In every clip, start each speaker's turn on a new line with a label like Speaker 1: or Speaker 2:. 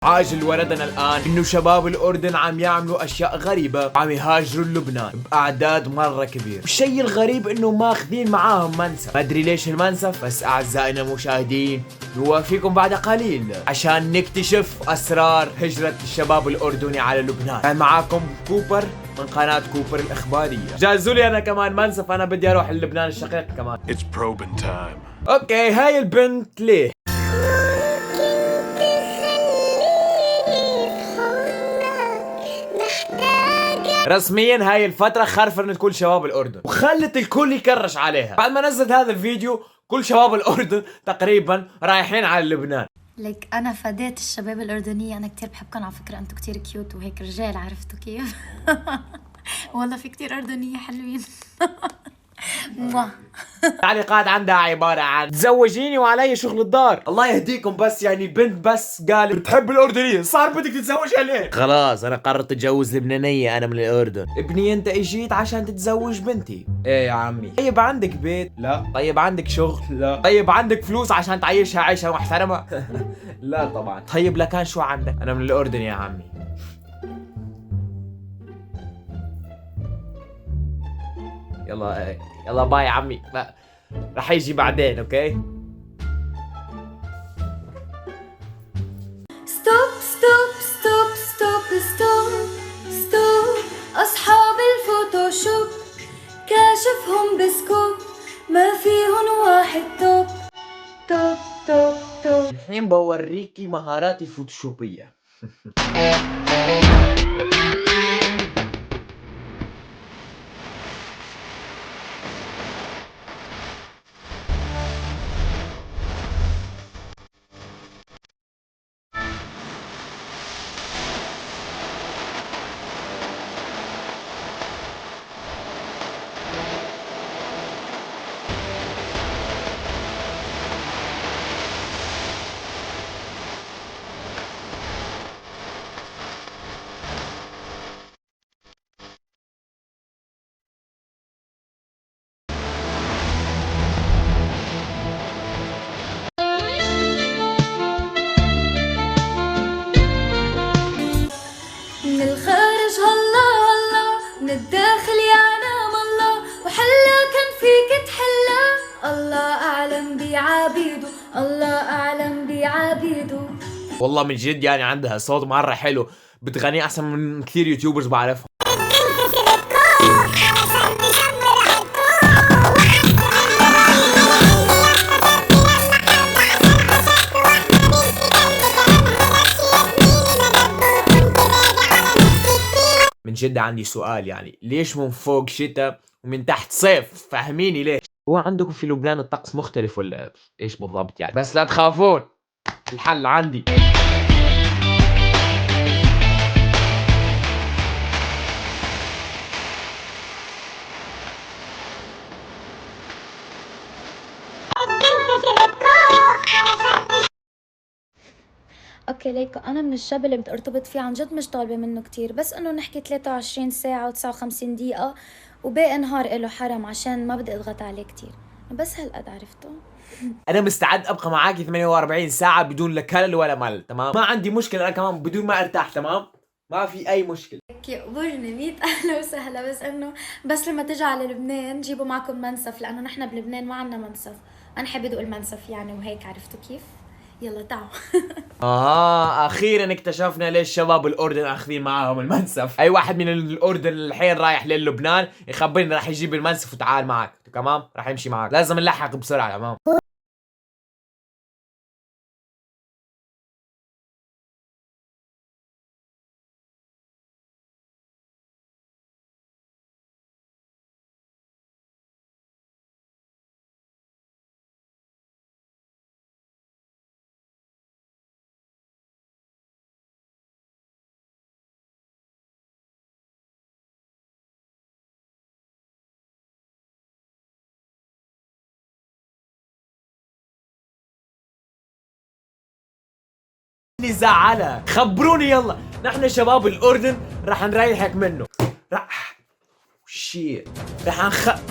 Speaker 1: عاجل وردنا الآن إنه شباب الأردن عم يعملوا أشياء غريبة، عم يهاجروا لبنان بأعداد مرة كبيرة. الشيء الغريب إنه ماخذين معاهم منسف، ما أدري ليش المنسف، بس أعزائنا المشاهدين نوافيكم بعد قليل عشان نكتشف أسرار هجرة الشباب الأردني على لبنان. كان معاكم كوبر من قناة كوبر الإخبارية. جهزوا لي أنا كمان منسف، أنا بدي أروح للبنان الشقيق كمان.
Speaker 2: It's probing time.
Speaker 1: أوكي، هاي البنت ليه؟ رسميا هاي الفترة خرفنت كل شباب الأردن وخلت الكل يكرش عليها. بعد ما نزلت هذا الفيديو كل شباب الأردن تقريبا رايحين على لبنان.
Speaker 3: لك أنا فديت الشباب الأردنية، أنا كتير بحبكم على فكرة، أنتوا كتير كيوت وهيك رجال، عرفتوا كيف؟ والله في كتير أردنية حلوين.
Speaker 1: تعليقات عندها عبارة عن تزوجيني وعلي شغل الدار. الله يهديكم، بس يعني بنت بس قال بتحب الأردنية صار بدك تتزوجها ليه؟ خلاص أنا قررت أتجوز لبنانية، أنا من الأردن. ابني أنت إجيت عشان تتزوج بنتي؟ إيه يا عمي. طيب عندك بيت؟ لا. طيب عندك شغل؟ لا. طيب عندك فلوس عشان تعيشها عيشة محترمة؟ لا طبعا. طيب لكان شو عندك؟ أنا من الأردن يا عمي. يلا يلا باي يا عمي، لا رح يجي بعدين. اوكي
Speaker 3: ستوب ستوب ستوب ستوب ستوب ستوب، أصحاب الفوتوشوب كاشفهم بسكوب، ما فيهن واحد توب توب توب توب.
Speaker 1: الحين بوريكي مهاراتي الفوتوشوبية.
Speaker 3: من الخارج هلا هلا، من الداخل يعلم الله، وحلا كان فيك تحلا، الله أعلم بعبيده، الله أعلم بعبيده.
Speaker 1: والله من جد يعني عندها صوت مرة حلو، بتغني أحسن من كثير يوتيوبرز بعرفهم. من جد عندي سؤال، يعني ليش من فوق شتاء ومن تحت صيف؟ فهميني ليش؟ هو عندكم في لبنان الطقس مختلف ولا ايش بالضبط يعني؟ بس لا تخافون، الحل عندي.
Speaker 3: اوكي ليكو، انا من الشاب اللي بدي ارتبط فيه عن جد مش طالبه منه كتير، بس انه نحكي 23 ساعه و59 دقيقه وباقي نهار له حرم عشان ما بدي اضغط عليه كتير، بس هالقد عرفته.
Speaker 1: انا مستعد ابقى معاكي 48 ساعة بدون لا كلل ولا ملل، تمام؟ ما عندي مشكلة انا كمان بدون ما ارتاح، تمام؟ ما في اي مشكلة.
Speaker 3: يقبرني 100 اهلا وسهلا، بس انه بس لما تجي على لبنان جيبوا معكم منسف، لانه نحن بلبنان ما عندنا منسف، انا حابه ادوق المنسف يعني وهيك، عرفتوا كيف؟ يلا تعوا.
Speaker 1: اخيرا اكتشفنا ليش شباب الاردن اخذين معاهم المنسف. اي واحد من الاردن الحين رايح للبنان يخبرني راح يجيب المنسف وتعال معك، تمام؟ راح يمشي معك، لازم نلحق بسرعة، تمام؟ اللي زعلها خبروني، يلا نحن شباب الاردن راح نريحك منه. راح شيت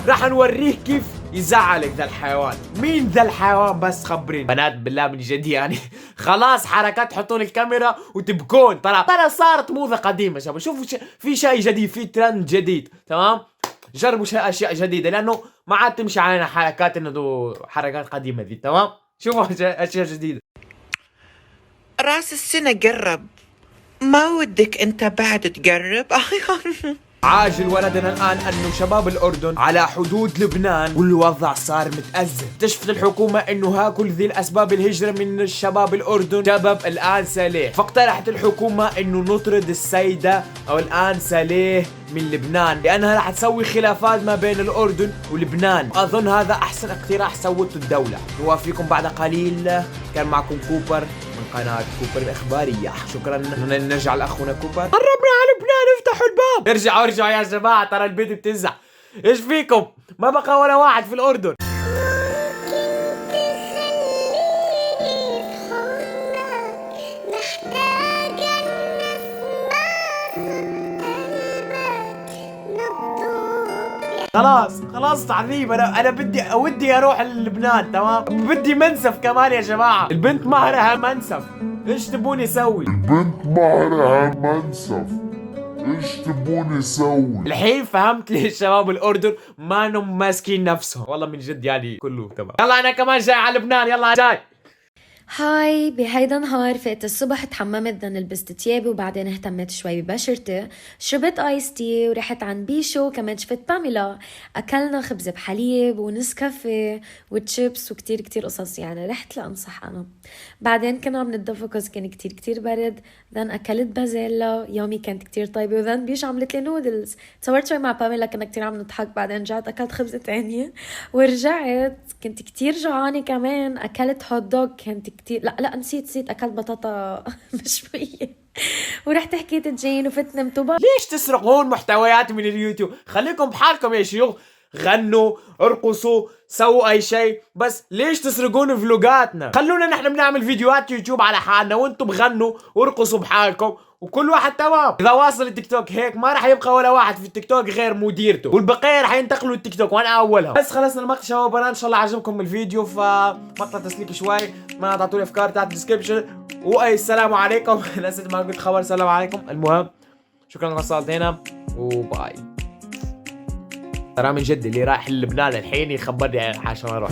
Speaker 1: راح نوريه كيف يزعلك ذا الحيوان. مين ذا الحيوان بس خبرين بنات بالله من جد يعني. خلاص حركات تحطون الكاميرا وتبكون. ترى صارت موضة قديمة شباب. شوفوا في شيء جديد، في ترند جديد تمام. جربوا اشياء جديدة لانه ما عاد تمشي علينا حركات انه حركات قديمة ذي تمام. شوفوا اشياء جديدة.
Speaker 4: راس السنة قرب، ما ودك انت بعد تقرب؟
Speaker 1: عاجل ولدنا الآن أنه شباب الأردن على حدود لبنان والوضع صار متأزم. اكتشفت الحكومة أنه هاكل ذي الأسباب الهجرة من الشباب الأردن سبب الآن ساليه. فاقترحت الحكومة أنه نطرد السيدة أو الآن ساليه من لبنان لأنها راح تسوي خلافات ما بين الأردن ولبنان. أظن هذا أحسن اقتراح سوته الدولة. نوافيكم بعد قليل. كان معكم كوبر من قناة كوبر الإخبارية. شكرا. نرجع لأخونا كوبر. قربنا على لبنان، افتحوا الباب. ارجعوا يا جماعة، ترى البيت بتنزع. ايش فيكم؟ ما بقى ولا واحد في الأردن. خلاص تعذيب. انا ودي اروح للبنان تمام. بدي منسف كمان يا جماعة. البنت مهرها منسف. ايش تبوني اسوي؟
Speaker 5: ايش تبوني اسوي؟
Speaker 1: الحين فهمت ليش شباب الاردن ما انهم ماسكين نفسهم. والله من جد يعني كله تمام. يلا انا كمان جاي على لبنان. يلا جاي.
Speaker 6: هاي، بهيدا نهار فقت الصبح، تحممت، بدن لبست تيابي وبعدين اهتميت شوي ببشرتي، شربت ايس تي ورحت عند بيشو، كمان شفت باميلا، اكلنا خبز بحليب ونسكافيه وتشيبس وكتير كتير قصص يعني. رحت لانصح انا. بعدين كنا عم نتدفى كوز كان كتير كتير برد. ذن اكلت بازيلا، يومي كانت كتير طيبه. وذن بيشو عملت لي نودلز. تصورت شوي مع باميلا، كنا كتير عم نضحك. بعدين رجعت اكلت خبزه تانية ورجعت كنت كتير جوعانه. كمان اكلت هوت دوغ كانت كتير لا نسيت اكلت بطاطا مشويه. ورحت حكيت جين وفت نمت.
Speaker 1: ليش تسرقون محتويات من اليوتيوب؟ خليكم بحالكم يا شيوخ. غنوا، ارقصوا، سووا اي شيء، بس ليش تسرقون فلوقاتنا؟ خلونا نحن بنعمل فيديوهات يوتيوب على حالنا وانتم بغنوا وارقصوا بحالكم وكل واحد تمام. اذا واصل التيك توك هيك ما راح يبقى ولا واحد في التيك توك غير مديرته، والبقيه راح ينتقلوا التيك توك وانا اولهم. بس خلصنا المقطع شباب وبنات، ان شاء الله عجبكم الفيديو. فمقطع تسليك شوي، ما تعطوا لي افكار تحت الديسكربشن. واي السلام عليكم. نسيت ما قلت خبر. السلام عليكم. المهم شكرا لوصلت هنا وباي. ترى من جد اللي رايح للبنان الحين يخبرني عشان اروح.